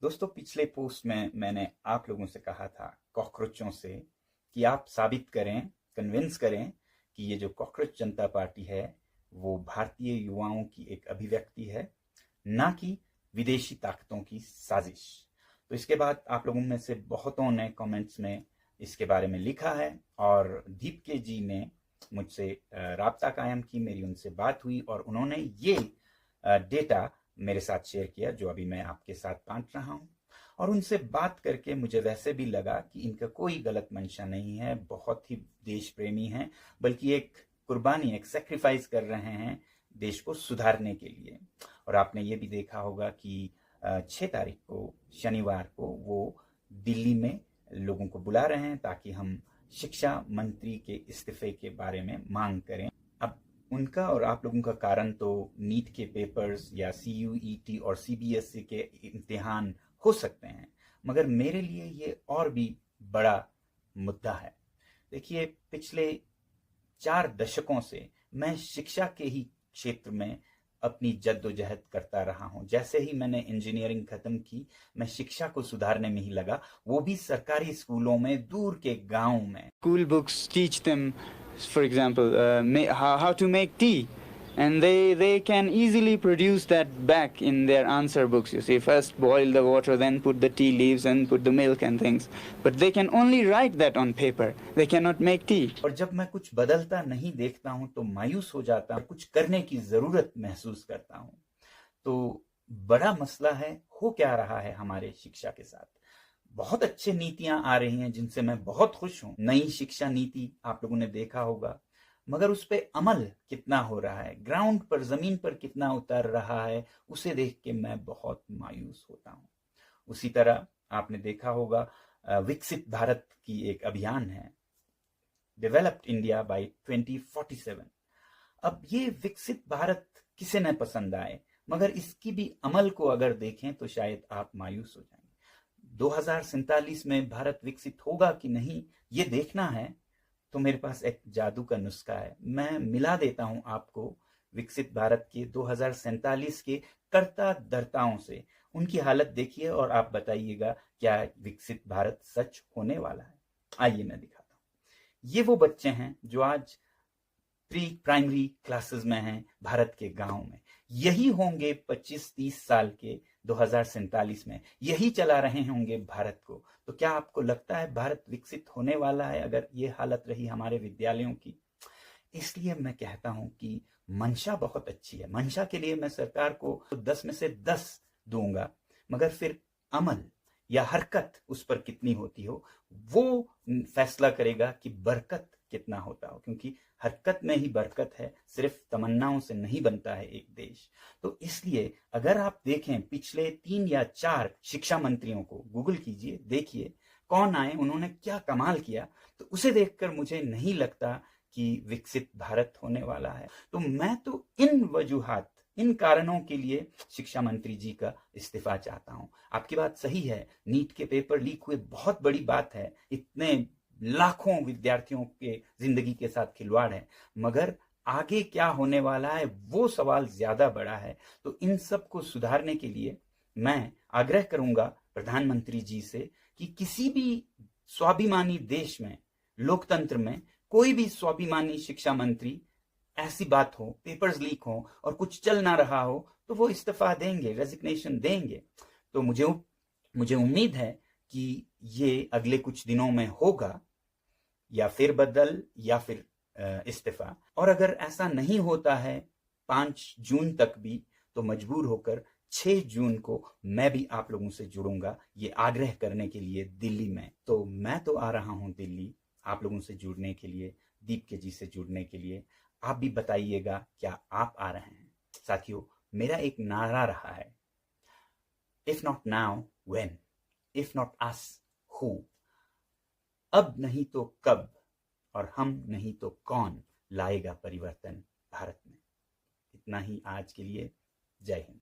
दोस्तों, पिछले पोस्ट में मैंने आप लोगों से कहा था कॉकरोचों से कि आप साबित करें, कन्विंस करें कि ये जो कॉकरोच जनता पार्टी है वो भारतीय युवाओं की एक अभिव्यक्ति है, ना कि विदेशी ताकतों की साजिश। तो इसके बाद आप लोगों में से बहुतों ने कमेंट्स में इसके बारे में लिखा है और दीप के जी ने मुझसे राब्ता कायम की, मेरी उनसे बात हुई और उन्होंने ये डेटा मेरे साथ शेयर किया जो अभी मैं आपके साथ बांट रहा हूं। और उनसे बात करके मुझे वैसे भी लगा कि इनका कोई गलत मंशा नहीं है, बहुत ही देश प्रेमी हैं, बल्कि एक कुर्बानी, एक सेक्रीफाइस कर रहे हैं देश को सुधारने के लिए। और आपने ये भी देखा होगा कि 6 तारीख को शनिवार को वो दिल्ली में लोगों को बुला रहे हैं ताकि हम शिक्षा मंत्री के इस्तीफे के बारे में मांग करें। अब उनका और आप लोगों का कारण तो नीट के पेपर्स या CUET और CBSE के इम्तिहान हो सकते हैं, मगर मेरे लिए ये और भी बड़ा मुद्दा है। देखिए, पिछले 4 दशकों से मैं शिक्षा के ही क्षेत्र में अपनी जद्दोजहद करता रहा हूं। जैसे ही मैंने इंजीनियरिंग खत्म की, मैं शिक्षा को सुधारने में ही लगा, वो भी सरकारी स्कूलों में, दूर के गांव में। School books teach them, for example, how to make tea, and they can easily produce that back in their answer books. You see, first boil the water, then put the tea leaves and put the milk and things. But they can only write that on paper. They cannot make tea. और जब मैं कुछ बदलता नहीं देखता हूं तो मायूस हो जाता हूं, कुछ करने की जरूरत महसूस करता हूं। तो बड़ा मसला है, हो क्या रहा है हमारे शिक्षा के साथ। बहुत अच्छे नीतियां आ रही हैं जिनसे मैं बहुत खुश हूं। नई शिक्षा नीति आप लोगों ने देखा होगा, मगर उस पर अमल कितना हो रहा है, ग्राउंड पर, जमीन पर कितना उतर रहा है, उसे देख के मैं बहुत मायूस होता हूं। उसी तरह आपने देखा होगा विकसित भारत की एक अभियान है, डेवलप्ड इंडिया बाय 2047। अब ये विकसित भारत किसे न पसंद आए, मगर इसकी भी अमल को अगर देखें तो शायद आप मायूस हो जाएंगे। 2047 में भारत विकसित होगा कि नहीं, ये देखना है तो मेरे पास एक जादू का नुस्खा है। मैं मिला देता हूं आपको विकसित भारत के 2047 के कर्ता धर्ताओं से। उनकी हालत देखिए और आप बताइएगा क्या विकसित भारत सच होने वाला है। आइए मैं दिखाता हूं। ये वो बच्चे हैं जो आज प्री प्राइमरी क्लासेस में हैं भारत के गांव में। यही होंगे 25-30 साल के 2047 में, यही चला रहे होंगे भारत को। तो क्या आपको लगता है भारत विकसित होने वाला है अगर ये हालत रही हमारे विद्यालयों की? इसलिए मैं कहता हूं कि मंशा बहुत अच्छी है। मंशा के लिए मैं सरकार को 10 में से 10 दूंगा, मगर फिर अमल या हरकत उस पर कितनी होती हो, वो फैसला करेगा कि बरकत कितना होता हो। क्योंकि हरकत में ही बरकत है, सिर्फ तमन्नाओं से नहीं बनता है एक देश। तो इसलिए अगर आप देखें पिछले 3 या 4 शिक्षा मंत्रियों को, गूगल कीजिए, देखिए कौन आए, उन्होंने क्या कमाल किया, तो उसे देखकर मुझे नहीं लगता कि विकसित भारत होने वाला है। तो मैं तो इन वजूहात, इन कारणों के लिए शिक्षा मंत्री जी का इस्तीफा चाहता हूं। आपकी बात सही है, नीट के पेपर लीक हुए बहुत बड़ी बात है, इतने लाखों विद्यार्थियों के जिंदगी के साथ खिलवाड़ है, मगर आगे क्या होने वाला है वो सवाल ज्यादा बड़ा है। तो इन सब को सुधारने के लिए मैं आग्रह करूंगा प्रधानमंत्री जी से कि किसी भी स्वाभिमानी देश में, लोकतंत्र में, कोई भी स्वाभिमानी शिक्षा मंत्री ऐसी बात हो, पेपर्स लीक हो और कुछ चल ना रहा हो, तो वो इस्तीफा देंगे, रेजिग्नेशन देंगे। तो मुझे उम्मीद है कि ये अगले कुछ दिनों में होगा, या फिर बदल या फिर इस्तीफा। और अगर ऐसा नहीं होता है 5 जून तक भी, तो मजबूर होकर 6 जून को मैं भी आप लोगों से जुड़ूंगा ये आग्रह करने के लिए दिल्ली में। तो मैं तो आ रहा हूं दिल्ली आप लोगों से जुड़ने के लिए, दीप के जी से जुड़ने के लिए। आप भी बताइएगा क्या आप आ रहे हैं। साथियों, मेरा एक नारा रहा है, if not now when, if not us who. अब नहीं तो कब, और हम नहीं तो कौन लाएगा परिवर्तन भारत में। इतना ही आज के लिए। जय हिंद।